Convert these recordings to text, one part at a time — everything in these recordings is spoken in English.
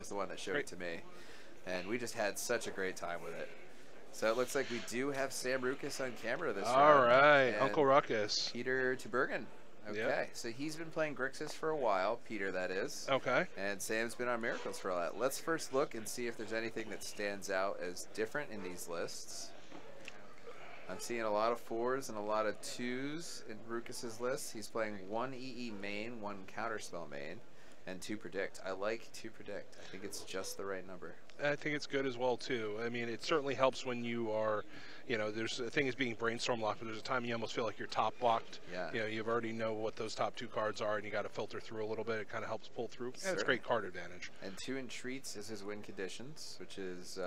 was the one that showed it to me, and we just had such a great time with it. So it looks like we do have Sam Ruckus on camera this round. All right, Uncle Ruckus. Peter Tubergen. Okay, yep. So he's been playing Grixis for a while, Peter that is. Okay. And Sam's been on Miracles for a lot. Let's first look and see if there's anything that stands out as different in these lists. I'm seeing a lot of 4s and a lot of 2s in Ruckus's list. He's playing 1 EE main, 1 Counterspell main, and 2 Predict. I like 2 Predict. I think it's just the right number. I think it's good as well, too. I mean, it certainly helps when you are, you know, there's a thing is being brainstorm locked, but there's a time you almost feel like you're top locked. Yeah. You know, you already know what those top 2 cards are, and you got to filter through a little bit. It kind of helps pull through. And it's great card advantage. And 2 Entreats is his win conditions, which is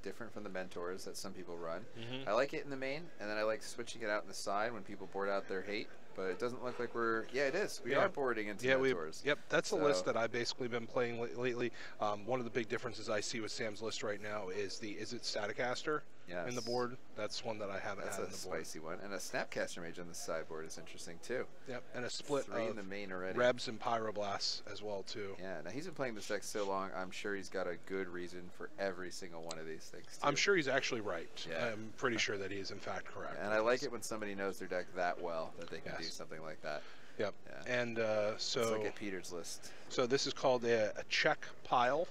different from the Mentors that some people run. I like it in the main, and then I like switching it out in the side when people board out their hate. But it doesn't look like we're... Yeah, it is. We are boarding into Mentors. Yep, that's the list that I've basically been playing lately. One of the big differences I see with Sam's list right now is the Is It Staticaster in the board. That's one that I haven't had in the board. That's a spicy one. And a Snapcaster Mage on the sideboard is interesting, too. Yep, and a split 3 in the main already. Rebs and Pyroblasts as well, too. Yeah, now he's been playing this deck so long, I'm sure he's got a good reason for every single one of these things, too. I'm sure he's actually right. Yeah. I'm pretty sure that he is, in fact, correct. And I like it when somebody knows their deck that well that they can do something like that. Yep. Yeah. And so... Let's look at Peter's list. So this is called a check pile.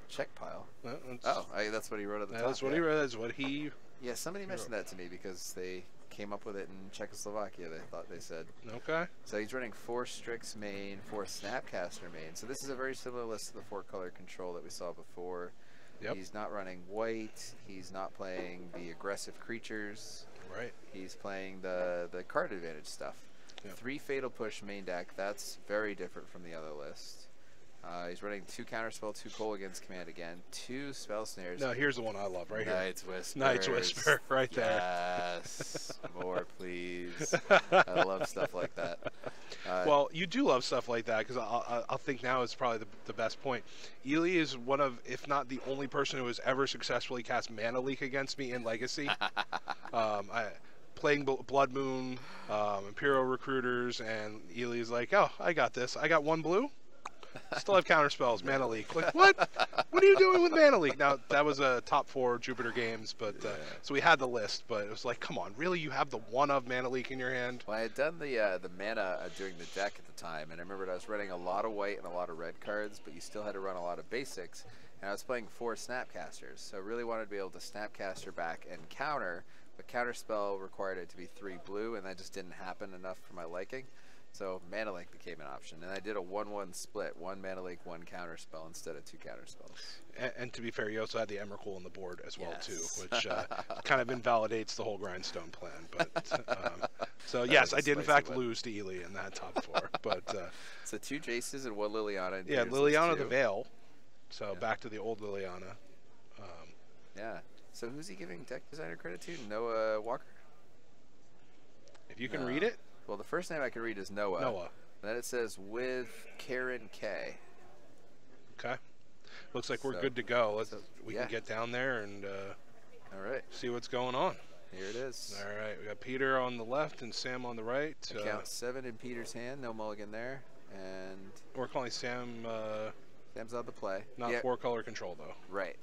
Check pile? That's what he wrote at the top. That's what he wrote. That's what he... Yeah, somebody mentioned that to me because they came up with it in Czechoslovakia, they said. Okay. So he's running 4 Strix main, 4 Snapcaster main. So this is a very similar list to the 4-color control that we saw before. Yep. He's not running white. He's not playing the aggressive creatures. Right. He's playing the card advantage stuff. Yep. 3 Fatal Push main deck. That's very different from the other list. He's running 2 Counterspell, 2 Coal against command again, 2 Spell Snares. No, here's the one I love right here. Night's Whisper. Night's Whisper, right there. Yes. More, please. I love stuff like that. Well, you do love stuff like that because I think now is probably the best point. Ely is one of, if not the only person who has ever successfully cast Mana Leak against me in Legacy. Playing Blood Moon, Imperial Recruiters, and Ely's like, oh, I got this. I got 1 blue. Still have counter spells, Mana Leak. Like, what? What are you doing with Mana Leak? Now, that was a top 4 Jupiter games, but so we had the list, but it was like, come on, really? You have the 1 of Mana Leak in your hand? Well, I had done the mana doing the deck at the time, and I remembered I was running a lot of white and a lot of red cards, but you still had to run a lot of basics, and I was playing 4 Snapcasters, so I really wanted to be able to Snapcaster back and counter, but counter spell required it to be 3 blue, and that just didn't happen enough for my liking. So Mana Leak became an option, and I did a 1-1 split, 1 Mana Leak, 1 counter spell instead of 2 counter spells. And to be fair, you also had the Emrakul on the board as well too, which kind of invalidates the whole grindstone plan. But so yes, I did in fact lose to Ely in that top 4. But so 2 Jaces and 1 Liliana. Yeah, Liliana the Veil. So back to the old Liliana. Yeah. So who's he giving deck designer credit to? Noah Walker. If you can read it. Well, the first name I can read is Noah. Noah. Then it says with Karen K. Okay. Looks like we're good to go. We can get down there and all right, see what's going on. Here it is. All right, we got Peter on the left and Sam on the right. I count 7 in Peter's hand. No mulligan there. And we're calling Sam. Sam's on the play. Not 4-color control though. Right.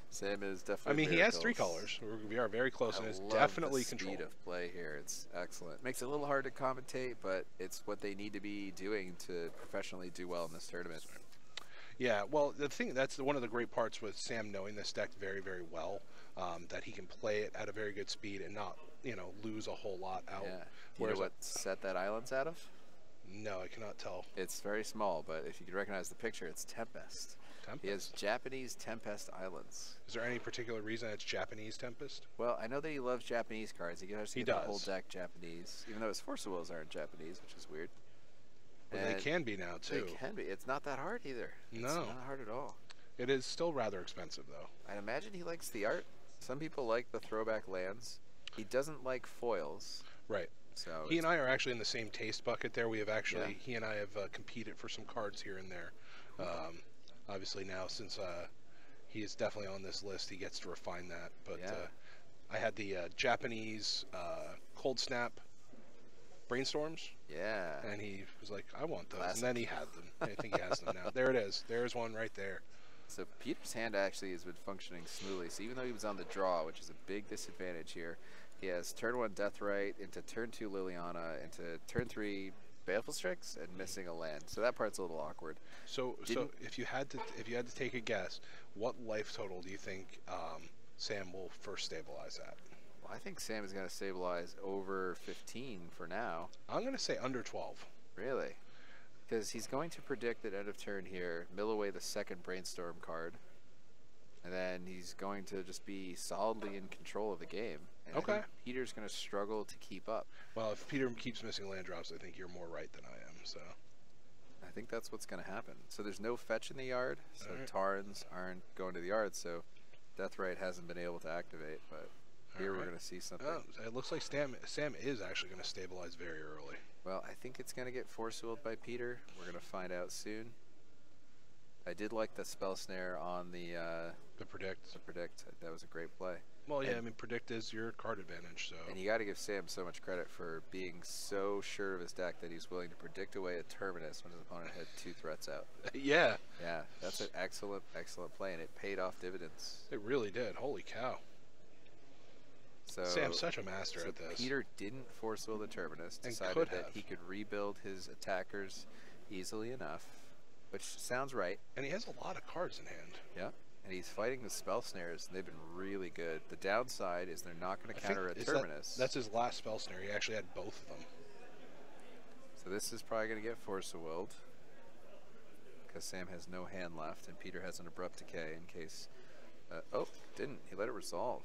Sam is definitely. I mean, he has 3 colors. We are very close, and it's definitely control. Speed of play here. It's excellent. Makes it a little hard to commentate, but it's what they need to be doing to professionally do well in this tournament. Yeah, well, the thing that's one of the great parts with Sam knowing this deck very, very well, that he can play it at a very good speed and not, lose a whole lot out. Yeah. You know what set that island's out of? No, I cannot tell. It's very small, but if you can recognize the picture, it's Tempest. He has Japanese Tempest Islands. Is there any particular reason it's Japanese Tempest? Well, I know that he loves Japanese cards. He does the whole deck Japanese, even though his Force of Wills aren't Japanese, which is weird. Well, they can be now, too. They can be. It's not that hard either. No. It's not hard at all. It is still rather expensive, though. I imagine he likes the art. Some people like the throwback lands. He doesn't like foils. Right. So he and I are actually in the same taste bucket there. We have actually, he and I have competed for some cards here and there. Obviously now, since he is definitely on this list, he gets to refine that. But I had the Japanese Cold Snap Brainstorms. Yeah. And he was like, I want those. Classic. And then he had them. I think he has them now. There it is. There's one right there. So Peter's hand actually has been functioning smoothly. So even though he was on the draw, which is a big disadvantage here, he has turn 1 Deathrite, into turn 2 Liliana, into turn 3 Baleful Strix, and missing a land. So that part's a little awkward. So if you had to take a guess, what life total do you think Sam will first stabilize at? Well, I think Sam is going to stabilize over 15 for now. I'm going to say under 12. Really? Because he's going to predict at end of turn here, mill away the second Brainstorm card, and then he's going to just be solidly in control of the game. And Okay. I think Peter's going to struggle to keep up. Well, if Peter keeps missing land drops, I think you're more right than I am. So I think that's what's going to happen. So there's no fetch in the yard, so All right. Tarns aren't going to the yard, so Deathrite hasn't been able to activate, but here All we're right. going to see something. Oh, it looks like Sam is actually going to stabilize very early. Well, I think it's going to get force-willed by Peter. We're going to find out soon. I did like the spell snare on the Predict. predict. That was a great play. Well, yeah, And- I mean, predict is your card advantage, so. And you got to give Sam so much credit for being so sure of his deck that he's willing to predict away a Terminus when his opponent had 2 threats out. Yeah, Yeah, that's an excellent, excellent play, and it paid off dividends. it really did. Holy cow. So Sam's such a master so at this. Peter didn't force will the Terminus, And decided could that have. he could rebuild his attackers easily enough, which sounds right. And he has a lot of cards in hand. Yeah. And he's fighting the spell snares, and they've been really good. The downside is they're not going to counter a Terminus. That's his last spell snare. He actually had both of them. So this is probably going to get Force of Willed, because Sam has no hand left, and Peter has an Abrupt Decay in case... oh, didn't. He let it resolve.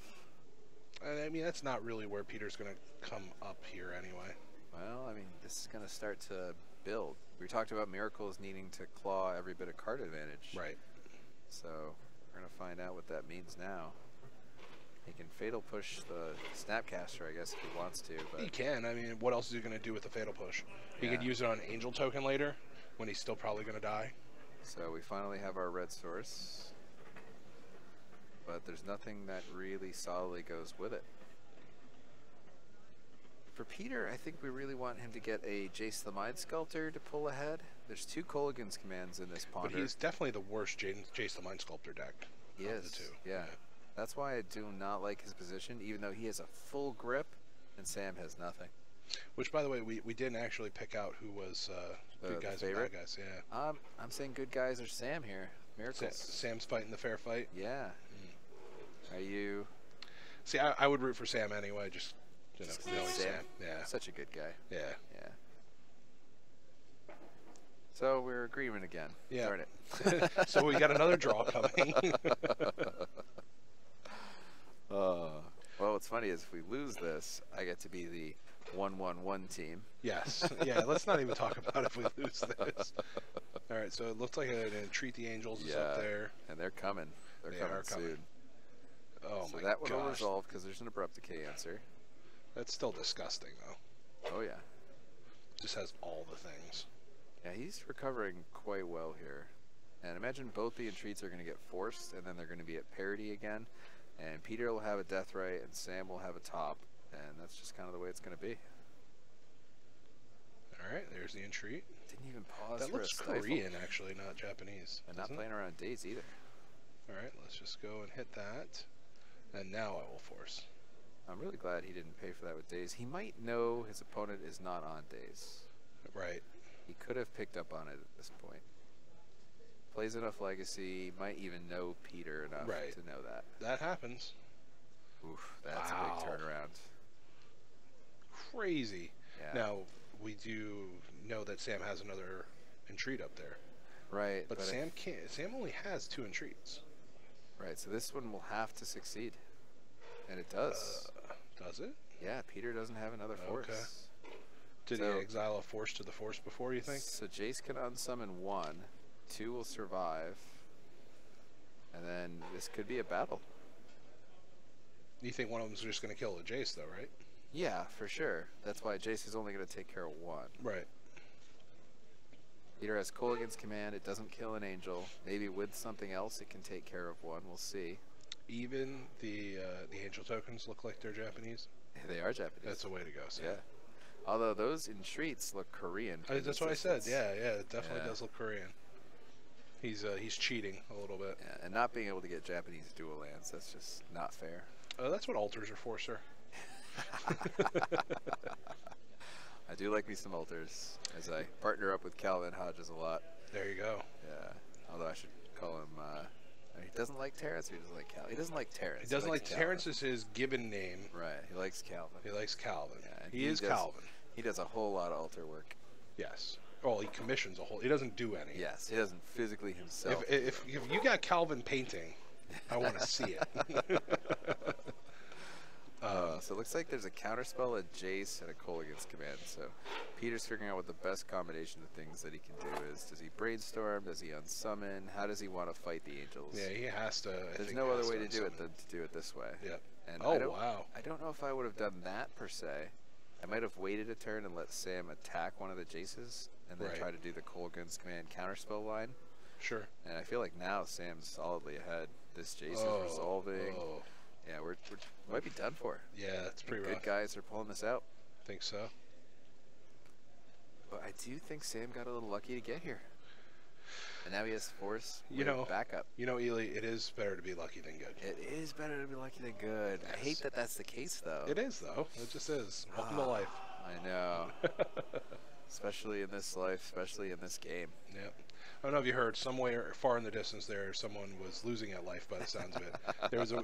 I mean, that's not really where Peter's going to come up here anyway. Well, I mean, this is going to start to build. We talked about Miracles needing to claw every bit of card advantage. Right. So we're going to find out what that means now. He can Fatal Push the Snapcaster, I guess, if he wants to. But He can. I mean, what else is he going to do with the Fatal Push? He Yeah. could use it on Angel Token later when he's still probably going to die. So we finally have our red source. But there's nothing that really solidly goes with it. For Peter, I think we really want him to get a Jace the Mind Sculptor to pull ahead. There's 2 Colligan's commands in this Ponder. But he's definitely the worst Jace the Mind Sculptor deck He of is, the 2. yeah. That's why I do not like his position, even though he has a full grip and Sam has nothing. Which, by the way, we didn't actually pick out who was good The guys and favorite? bad guys. Yeah. I'm saying good guys are Sam here. Miracles. Sam's fighting the fair fight. Yeah. Are you... See, I would root for Sam anyway, just, you know, Just 'cause knowing it's Sam. Sam. Yeah. Such a good guy. Yeah. Yeah. So we're agreement again. Yeah. Darn it. So we got another draw coming. Well, what's funny is if we lose this, I get to be the 1-1-1 team. Yes. Yeah, let's not even talk about if we lose this. All right, so it looks like an Entreat the Angels is up there. And they're coming. They're They coming are coming. soon. Oh, So my that one will gosh. resolve because there's an Abrupt Decay answer. That's still disgusting, though. Oh, yeah. Just has all the things. Yeah, he's recovering quite well here. And imagine both the Entreats are going to get forced, and then they're going to be at parity again. And Peter will have a Deathrite, and Sam will have a top. And that's just kind of the way it's going to be. All right, there's the Entreat. Didn't even pause That for looks a stifle. Korean, actually, not Japanese. And not doesn't it? playing around days either. All right, let's just go and hit that. And now I will force. I'm really glad he didn't pay for that with days. He might know his opponent is not on days. Right. He could have picked up on it at this point. Plays enough Legacy, might even know Peter enough Right. to know that. That happens. Oof, that's a Wow. big turnaround. Crazy. Yeah. Now, we do know that Sam has another Entreat up there. Right. But if- Sam can't. Sam only has 2 Entreats. Right, so this one will have to succeed. And it does. Does it? Yeah, Peter doesn't have another force. Okay. Did So- he exile a force to the force before, you think? So Jace can unsummon 1. 2 will survive. And then this could be a battle. You think one of them's just going to kill the Jace, though, right? Yeah, for sure. That's why Jace is only going to take care of 1. Right. Peter has Colligan's command. It doesn't kill an angel. Maybe with something else it can take care of 1. We'll see. Even the angel tokens look like they're Japanese. They are Japanese. That's a way to go, Sam. Yeah. Although those entreats look Korean. from That's this what I said. distance. Yeah, it definitely Yeah. does look Korean. He's cheating a little bit. Yeah, and not being able to get Japanese dual lands, that's just not fair. That's what altars are for, sir. I do like me some altars, as I partner up with Calvin Hodges a lot. There you go. Yeah, although I should call him, he doesn't like Terrence, or he doesn't like Cal. He doesn't like Terrence. He doesn't like Calvin. Terrence is his given name. Right, he likes Calvin. He likes Calvin. Yeah, and he is does, Calvin. He does a whole lot of altar work. Yes. Well, he commissions a whole. He doesn't do any. Yes, he doesn't physically himself. If you got Calvin painting, I want to see it. So it looks like there's a counterspell, a Jace, and a Kolaghan's Command. So Peter's figuring out what the best combination of things that he can do is. Does he brainstorm? Does he unsummon? How does he want to fight the angels? Yeah, he has to. There's no other way to do it than to do it this way. Yep. And wow. I don't know if I would have done that per se. I might have waited a turn and let Sam attack one of the Jaces and then try to do the Kolaghan's Command counterspell line. Sure. And I feel like now Sam's solidly ahead. This Jace is resolving. Yeah, we might be done for. Yeah, it's pretty rough. Good guys are pulling this out. Think so. But I do think Sam got a little lucky to get here. And now he has force backup. You know, Ely, it is better to be lucky than good. It is better to be lucky than good. Yes. I hate that that's the case, though. It is, though. It just is. Welcome to life. I know. Especially in this life, especially in this game. Yep. I don't know if you heard, somewhere far in the distance there, someone was losing at life by the sounds of it.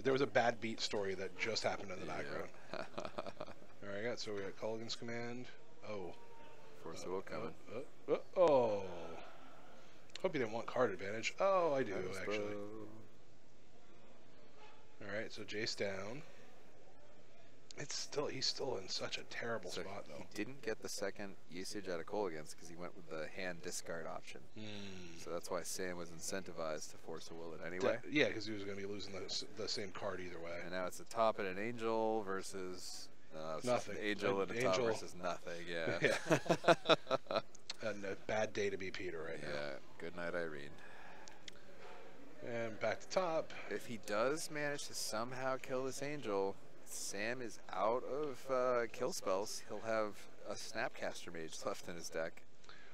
There was a bad beat story that just happened in the background. All right, so we got Kolaghan's Command. Oh. Force of Will coming. Oh. Hope you didn't want card advantage. Oh, I do, actually. All right, so Jace down. He's still in such a terrible spot, though. He didn't get the second usage out of Kolaghan's because he went with the hand discard option. So that's why Sam was incentivized to force a will it anyway. Yeah, because he was going to be losing the same card either way. And now it's a top and an angel versus nothing. Angel and a top versus nothing. Yeah. And a bad day to be Peter right now. Yeah. Good night, Irene. And back to top. If he does manage to somehow kill this angel, Sam is out of kill spells. He'll have a Snapcaster Mage left in his deck.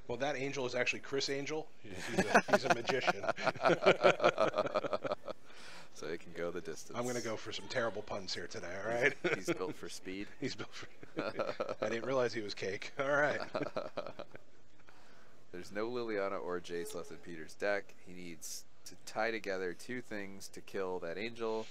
Well, that angel is actually Chris Angel. He's a magician. So he can go the distance. I'm going to go for some terrible puns here today, all right? He's built for speed. He's built for... I didn't realize he was cake. All right. There's no Liliana or Jace left in Peter's deck. He needs to tie together two things to kill that angel.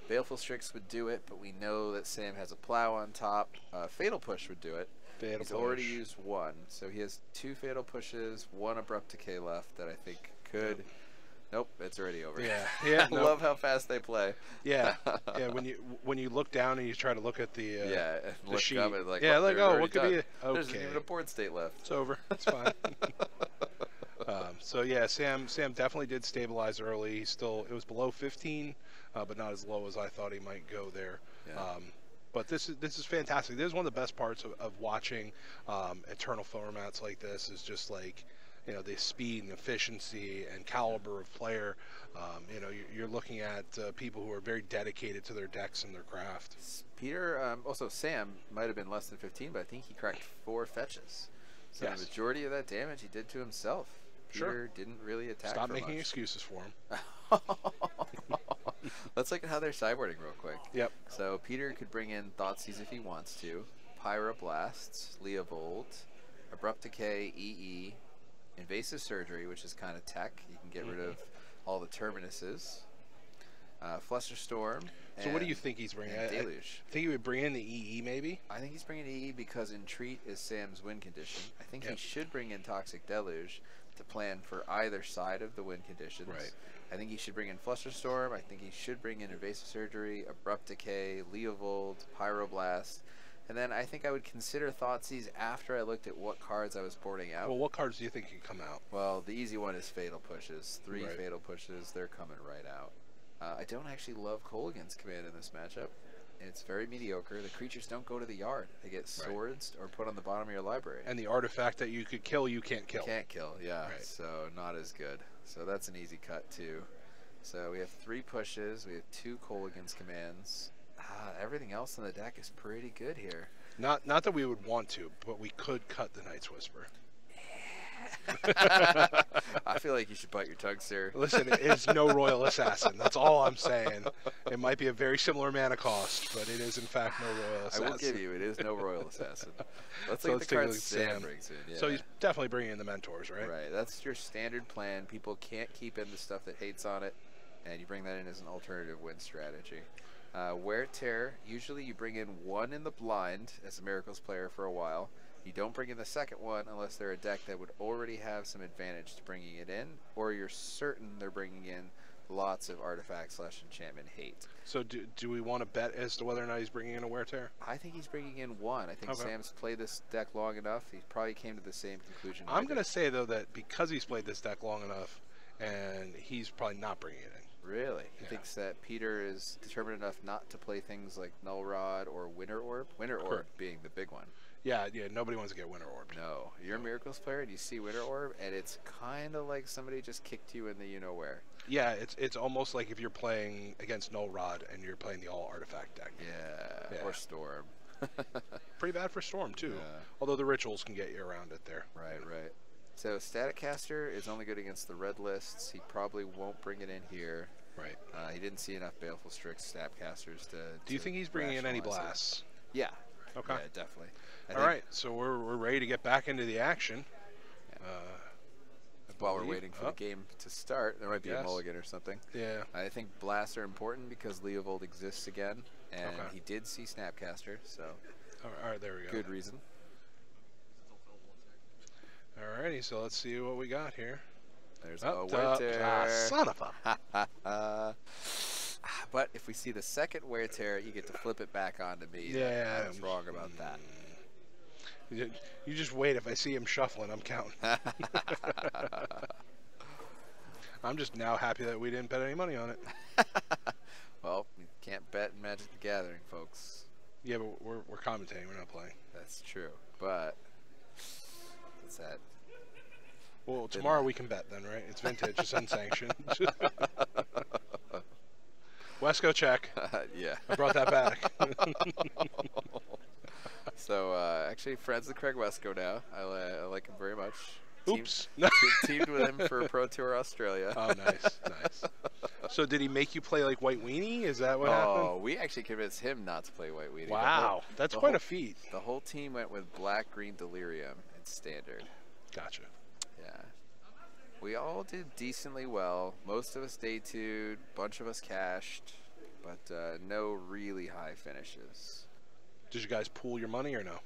Baleful Strix would do it, but we know that Sam has a plow on top. Fatal Push would do it. He's already used one, so he has two Fatal Pushes, one Abrupt Decay left that I think could... Nope, it's already over. Yeah. I love how fast they play. Yeah. When you look down and you try to look at the look sheet. up and like, what could be? Okay. There's even a board state left. It's over. It's fine. So yeah, Sam definitely did stabilize early. It was below 15, but not as low as I thought he might go there. Yeah. But this is fantastic. This is one of the best parts of watching Eternal formats like this. Is just like, the speed and efficiency and caliber of player. You're looking at people who are very dedicated to their decks and their craft. Peter, also Sam might have been less than 15, but I think he cracked 4 fetches. So the majority of that damage he did to himself. Peter didn't really attack. Stop for making much. excuses for him. Let's look at how they're sideboarding real quick. Yep. So Peter could bring in Thoughtseize if he wants to, Pyroblasts, Leovold, Abrupt Decay, EE, Invasive Surgery, which is kind of tech. You can get rid of all the Terminuses, Flusterstorm. So what do you think he's bringing? Deluge. I think he would bring in the EE maybe? I think he's bringing EE because Entreat is Sam's win condition. I think he should bring in Toxic Deluge to plan for either side of the win conditions. Right. I think he should bring in Flusterstorm. I think he should bring in Invasive Surgery, Abrupt Decay, Leovold, Pyroblast. And then I think I would consider Thoughtseize after I looked at what cards I was boarding out. Well, what cards do you think could come out? Well, the easy one is Fatal Pushes. 3 Fatal Pushes, they're coming right out. I don't actually love Kolaghan's Command in this matchup. It's very mediocre. The creatures don't go to the yard. They get swords or put on the bottom of your library. And the artifact that you could kill, you can't kill. Can't kill, yeah. Right. So not as good. So that's an easy cut too. So we have 3 pushes. We have 2 Kolaghan's Commands. Everything else in the deck is pretty good here. Not that we would want to, but we could cut the Night's Whisper. I feel like you should bite your tongue, sir. Listen, it's no Royal Assassin. That's all I'm saying. It might be a very similar mana cost, but it is in fact no Royal Assassin. I will give you, it is no Royal Assassin. Let's So look at the take a cards look at Sam Sam. brings in. Yeah. So he's definitely bringing in the Mentors, right? Right, that's your standard plan. People can't keep in the stuff that hates on it, and you bring that in as an alternative win strategy. Wear Tear, usually you bring in one in the blind as a Miracles player for a while. You don't bring in the second one unless they're a deck that would already have some advantage to bringing it in, or you're certain they're bringing in lots of artifact/enchantment hate. So do we want to bet as to whether or not he's bringing in a Wear Tear? I think he's bringing in one. I think Okay. Sam's played this deck long enough. He probably came to the same conclusion. I'm going to say, though, that because he's played this deck long enough, and he's probably not bringing it in. Really? He Yeah. thinks that Peter is determined enough not to play things like Null Rod or Winter Orb? Winter Orb Correct. being the big one. Yeah, nobody wants to get Winter Orbed. No. You're a Miracles player and you see Winter Orb, and it's kind of like somebody just kicked you in the you-know-where. Yeah, it's almost like if you're playing against Null Rod and you're playing the all artifact deck. Yeah. Yeah. Or Storm. Pretty bad for Storm, too. Yeah. Although the rituals can get you around it there. Right, right. So Static Caster is only good against the red lists. He probably won't bring it in here. Right. He didn't see enough Baleful Strix Snapcasters to. Do you think he's bringing in any rationalize it. blasts? Yeah. Okay. Yeah, definitely. All right, so we're ready to get back into the action. While we're waiting for the game to start, there might be a Yes. mulligan or something. Yeah. I think blasts are important because Leovold exists again, and Okay. he did see Snapcaster, so All right, there we go. good reason. Alrighty, so let's see what we got here. There's Oh, Wear Tear. son of a. But if we see the second Wear Tear, you get to flip it back onto me. Yeah. I was wrong about that. You just wait. If I see him shuffling, I'm counting. I'm just now happy that we didn't bet any money on it. Well, you can't bet in Magic the Gathering, folks. Yeah, but we're commentating. We're not playing. That's true. But what's that? Well, tomorrow we can bet then, right? It's vintage. It's unsanctioned. Wesco check. Yeah. I brought that back. So, actually, friends with Craig Wesco now. I like him very much. Oops. Teamed with him for Pro Tour Australia. Oh, nice, nice. So did he make you play like White Weenie? Is that what Oh, happened? we actually convinced him not to play White Weenie. Wow, that's quite a feat. The whole team went with Black Green Delirium in Standard. Gotcha. Yeah. We all did decently well. Most of us day 2'd, bunch of us cashed, but no really high finishes. Did you guys pool your money or no?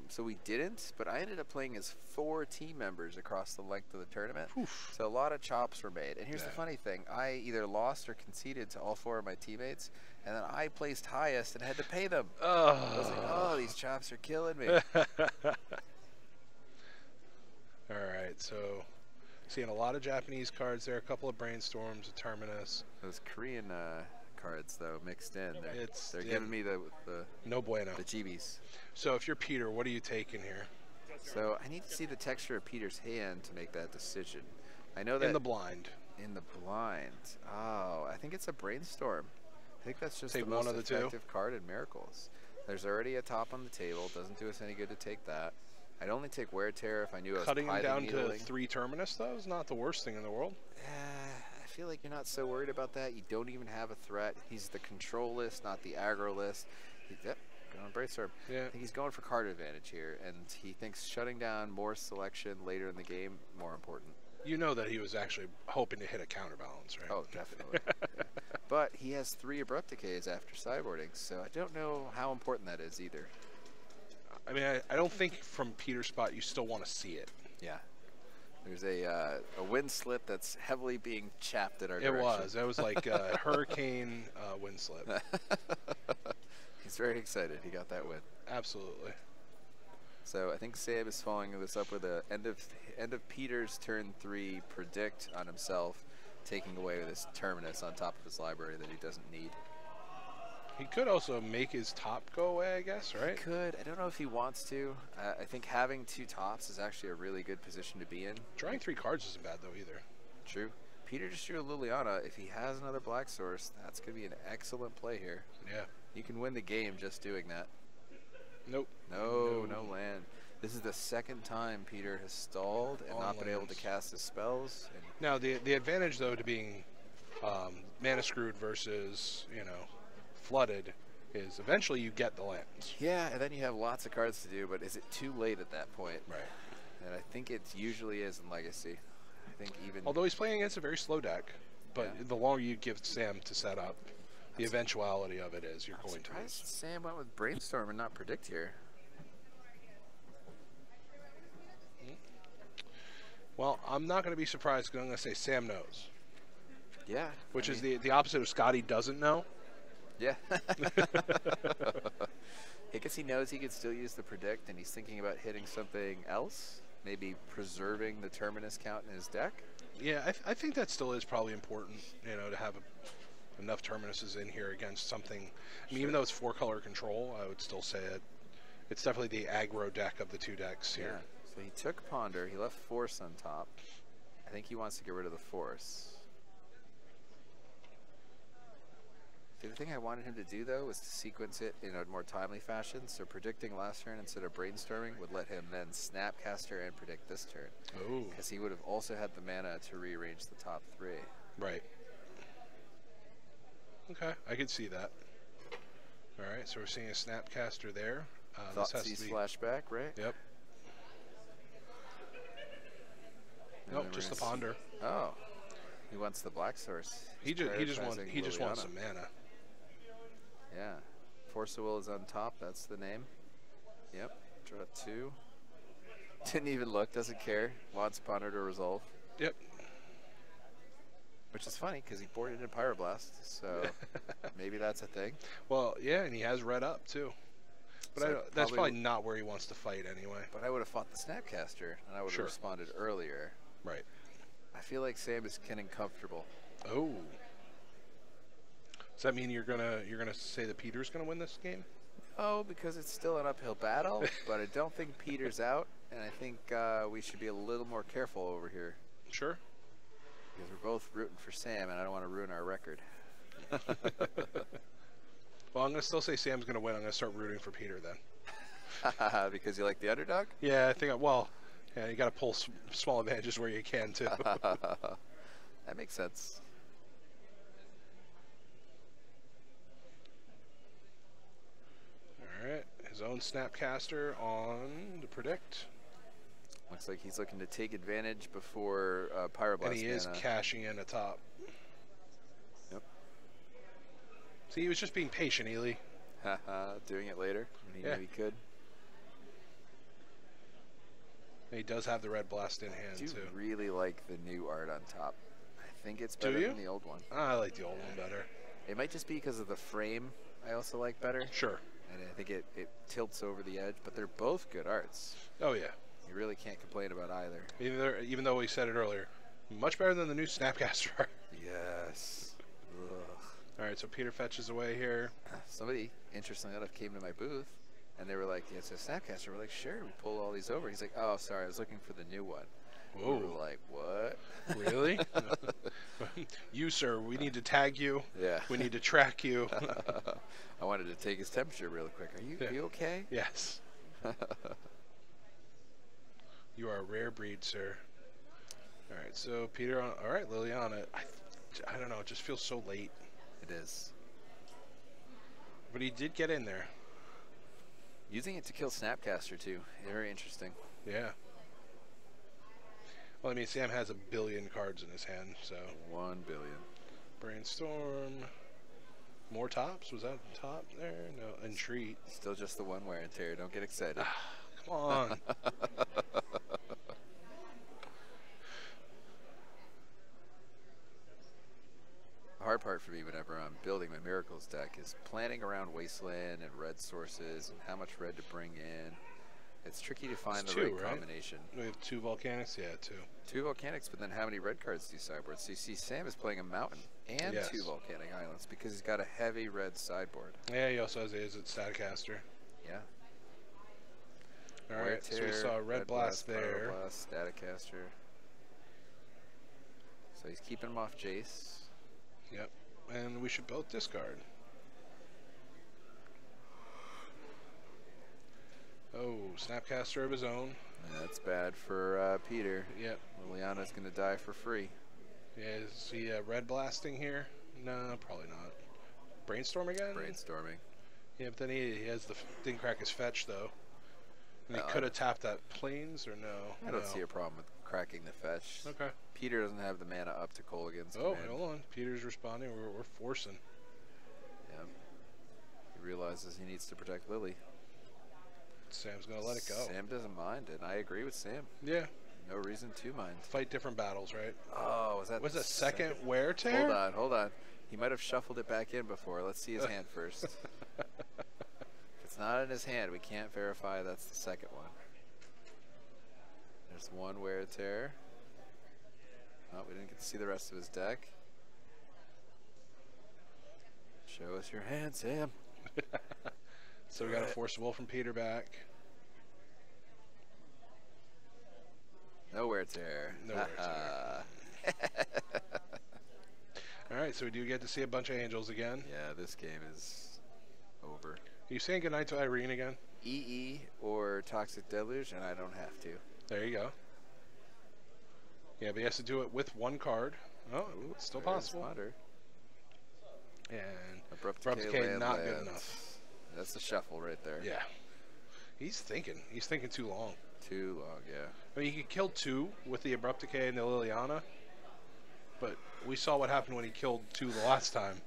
So we didn't, but I ended up playing as 4 team members across the length of the tournament. Oof. So a lot of chops were made. And here's the Yeah. funny thing. I either lost or conceded to all 4 of my teammates, and then I placed highest and had to pay them. I was like, oh, these chops are killing me. All right, so seeing a lot of Japanese cards there, a couple of Brainstorms, a Terminus. Those Korean cards, though, mixed in. They're Yeah. giving me the No bueno. jeebies. So if you're Peter, what are you taking here? So I need to see the texture of Peter's hand to make that decision. I know that In the blind. in the blind. Oh, I think it's a Brainstorm. I think that's just Take the one most of the two? effective card in Miracles. There's already a top on the table. Doesn't do us any good to take that. I'd only take Wear Tear if I knew I was Cutting him Pithing down to Needling. 3 Terminus, though, is not the worst thing in the world. I feel like you're not so worried about that. You don't even have a threat. He's the control list, not the aggro list. Yep, going Brainstorm. Yeah. I think he's going for card advantage here, and he thinks shutting down more selection later in the game more important. You know that he was actually hoping to hit a counterbalance, right? Oh, definitely. Yeah. But he has 3 Abrupt Decays after sideboarding, so I don't know how important that is either. I mean, I don't think from Peter's spot you still want to see it. Yeah. There's a wind slip that's heavily being chapped at our It direction. was. That was like a hurricane wind slip. He's very excited. He got that win. Absolutely. So I think Sam is following this up with a end of Peter's turn 3 predict on himself, taking away this Terminus on top of his library that he doesn't need. He could also make his top go away, I guess, right? He could. I don't know if he wants to. I think having 2 tops is actually a really good position to be in. Drawing 3 cards isn't bad, though, either. True. Peter just drew a Liliana. If he has another black source, that's going to be an excellent play here. Yeah. You can win the game just doing that. Nope. No land. This is the second time Peter has stalled and On not been able to lands. cast his spells. And Now, the advantage, though, to being mana screwed versus, flooded is eventually you get the lands. yeah, and then you have lots of cards to do, but is it too late at that point? Right. And I think it usually is in Legacy. I think even... Although he's playing against a very slow deck, but Yeah. the longer you give Sam to set up, the eventuality of it is you're I'm going to surprised lose. Sam went with Brainstorm and not Predict here. Well, I'm not going to be surprised because I'm going to say Sam knows, Yeah. which I is mean, the opposite of Scotty doesn't know. Yeah. I guess he knows he could still use the Predict, and he's thinking about hitting something else, maybe preserving the Terminus count in his deck. Yeah, I think that still is probably important, to have enough Terminuses in here against something. I mean, even though it's 4-color control, I would still say it's definitely the aggro deck of the two decks here. Yeah. So he took Ponder. He left Force on top. I think he wants to get rid of the Force. The thing I wanted him to do, though, was to sequence it in a more timely fashion. So predicting last turn instead of brainstorming would let him then Snapcaster and predict this turn. Oh. Because he would have also had the mana to rearrange the top 3. Right. Okay, I could see that. All right, so we're seeing a Snapcaster there. This has to Thoughtseize be... flashback, right? Yep. And Nope, then just the we're gonna Ponder. Oh, he wants the black source. He He's just wants prioritizing some Liliana. mana. Yeah, Force of Will is on top. That's the name. Yep. Draw 2. Didn't even look. Doesn't care. Wants Ponder to resolve. Yep. Which is funny because he boarded in Pyroblast, so maybe that's a thing. Well, yeah, and he has red up too. But So that's probably not where he wants to fight anyway. But I would have fought the Snapcaster, and I would have Sure. responded earlier. Right. I feel like Sam is getting comfortable. Oh. Does that mean you're gonna say that Peter's gonna win this game? Oh, because it's still an uphill battle, but I don't think Peter's out, and I think we should be a little more careful over here. Sure. Because we're both rooting for Sam, and I don't want to ruin our record. Well, I'm gonna still say Sam's gonna win. I'm gonna start rooting for Peter then. Because you like the underdog? Yeah, I think. Yeah, you gotta pull small advantages where you can too. That makes sense. All right, his own Snapcaster on the Predict. Looks like he's looking to take advantage before Pyroblast And he is mana. cashing in atop. Yep. See, he was just being patient, Ely. Doing it later when he Yeah. knew he could. And he does have the red blast in I hand do too. really like the new art on top. I think it's Do better you? than the old one. I like the old one better. It might just be because of the frame I also like better. Sure. And I think it tilts over the edge, but they're both good arts. Oh yeah. You really can't complain about either. Even though we said it earlier, much better than the new Snapcaster art. Yes. Ugh. All right, so Peter fetches away here. Somebody, interestingly enough, came to my booth, and they were like, yeah, it's a Snapcaster. We're like, sure, we pull all these over. He's like, oh, sorry, I was looking for the new one. Whoa. We were like, what? Really? You, sir, we need to tag you. Yeah. We need to track you. I wanted to take his temperature real quick. Are you okay? Yes. You are a rare breed, sir. All right, so Peter on. All right, Liliana. I don't know. It just feels so late. It is. But he did get in there. Using it to kill Snapcaster, too. Very interesting. Yeah. Well, I mean, Sam has 1 billion cards in his hand, so. 1 billion. Brainstorm. More tops? Was that top there? No. Entreat. Still just the one wear and tear. Don't get excited. Come on. The hard part for me whenever I'm building my Miracles deck is planning around Wasteland and red sources and how much red to bring in. It's tricky to find It's the two, right right? combination. We have 2 volcanics? Yeah, 2. 2 Volcanics, but then how many red cards do you sideboard? So you see Sam is playing a Mountain and Yes. 2 Volcanic Islands because he's got a heavy red sideboard. Yeah, he also has a Staticaster. Yeah. All Wear right, so we Tear, saw a red blast there. Pyroblast, Staticaster. So he's keeping him off Jace. Yep. And we should both discard. Oh, Snapcaster of his own. That's bad for Peter. Yep. Liliana's going to die for free. Yeah, is he red blasting here? No, probably not. Brainstorm again? Brainstorming. Yeah, but then he has didn't crack his fetch, though. And he could have tapped that planes, or no? I don't see a problem with cracking the fetch. Okay. Peter doesn't have the mana up to Kolaghan's Oh, command. hold on. Peter's responding. We're forcing. Yeah. He realizes he needs to protect Lily. Sam's going to let it go. Sam doesn't mind, and I agree with Sam. Yeah. No reason to mind. Fight different battles, right? Oh, was that a second wear tear? Hold on, hold on. He might have shuffled it back in before. Let's see his hand first. If it's not in his hand, we can't verify that's the second one. There's one wear tear. Oh, we didn't get to see the rest of his deck. Show us your hand, Sam. So we got to force the will from Peter back. No wear tear. No wear tear. All right, so we do get to see a bunch of angels again. Yeah, this game is over. Are you saying goodnight to Irene again? EE or Toxic Deluge, and I don't have to. There you go. Yeah, but he has to do it with one card. Oh, ooh, it's still possible. Smarter. And Abrupt Abrupt Decay Decay not good lands. enough. That's the shuffle right there. Yeah. He's thinking. He's thinking too long. Too long, yeah. I mean, he could kill two with the Abrupt Decay and the Liliana, but we saw what happened when he killed two the last time.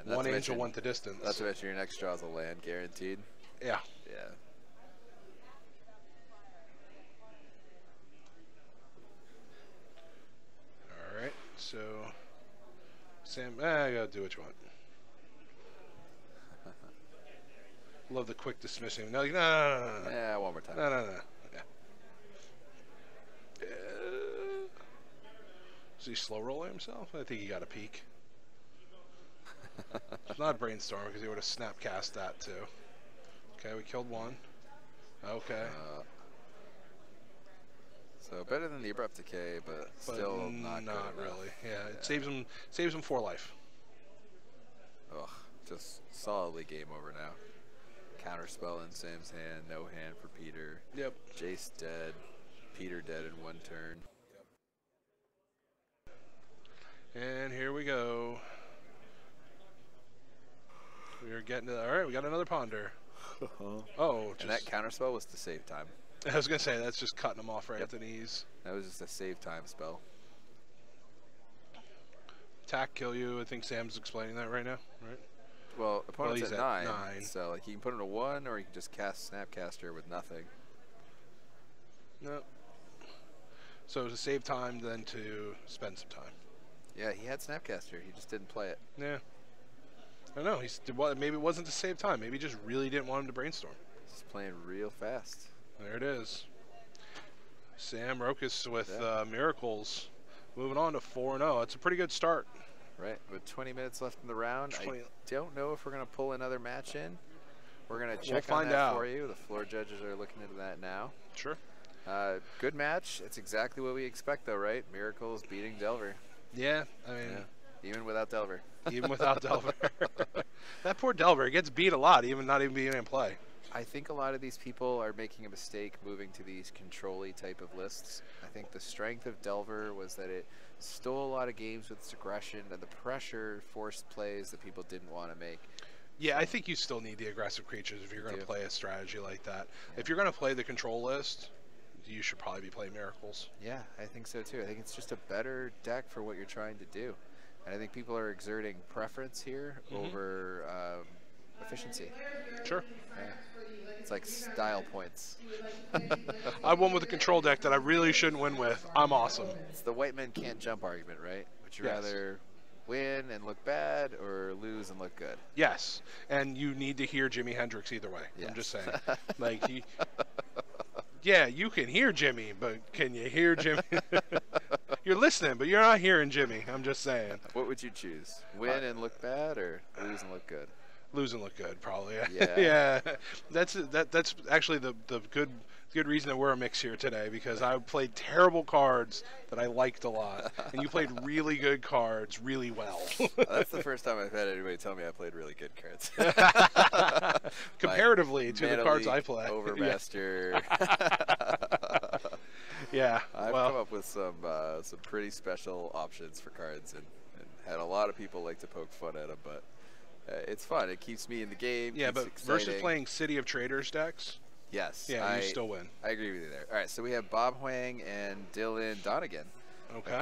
Yeah, one angel went the distance. That's what your next draw is a land guaranteed. Yeah. Yeah. All right. So, Sam, you gotta do what you want. Love the quick dismissing. No, no. Yeah, one more time. No. Yeah. Is he slow rolling himself? I think he got a peek. It's not brainstorm because he would have snapcast that too. Okay, we killed one. Okay. So better than the Abrupt Decay, but still not good really. enough. Yeah, it saves him 4 life. Ugh, just solidly game over now. Counterspell in Sam's hand, no hand for Peter. Yep. Jace dead, Peter dead in 1 turn. And here we go. We are getting to, all right, we got another ponder. Oh, and that counterspell was to save time. I was going to say, that's just cutting him off right at the knees. That was just a save time spell. Attack, kill you. I think Sam's explaining that right now, right? Well, opponent's he's at 9, 9. So like he can put in a 1, or he can just cast Snapcaster with nothing. No. So to save time, then to spend some time. Yeah, he had Snapcaster. He just didn't play it. Yeah. I don't know. Maybe it wasn't to save time. Maybe he just really didn't want him to brainstorm. He's playing real fast. There it is. Sam Rokas with Miracles. Moving on to 4-0. That's a pretty good start. Right, with 20 minutes left in the round, I don't know if we're going to pull another match in. We're going to check on that for you. The floor judges are looking into that now. Sure. Good match. It's exactly what we expect, though, right? Miracles beating Delver. Yeah, I mean... Yeah. Even without Delver. Even without Delver. That poor Delver gets beat a lot, not even being in play. I think a lot of these people are making a mistake moving to these control-y type of lists. I think the strength of Delver was that it stole a lot of games with its aggression, and the pressure forced plays that people didn't want to make. Yeah, I think you still need the aggressive creatures if you're going to play a strategy like that. Yeah. If you're going to play the control list, you should probably be playing Miracles. Yeah, I think so too. I think it's just a better deck for what you're trying to do. And I think people are exerting preference here over efficiency. Sure. Yeah. It's like style points. I won with a control deck that I really shouldn't win with. I'm awesome. It's the white men can't jump argument, right? Would you rather win and look bad or lose and look good? Yes. And you need to hear Jimi Hendrix either way. Yes. I'm just saying. Like yeah, you can hear Jimmy, but can you hear Jimmy? You're listening, but you're not hearing Jimmy. I'm just saying. What would you choose? Win and look bad or lose and look good? Losing look good, probably. Yeah. Yeah. That's actually the good reason that we're a mix here today, because I played terrible cards that I liked a lot, and you played really good cards really well. That's the first time I've had anybody tell me I played really good cards. Comparatively to the cards I League, play. Overmaster. Yeah. I've come up with some pretty special options for cards, and had a lot of people like to poke fun at them, but it's fun. It keeps me in the game. Yeah, keeps but it exciting. versus playing City of Traders decks, yes, yeah, you still win. I agree with you there. All right, so we have Bob Huang and Dylan Donegan. Okay.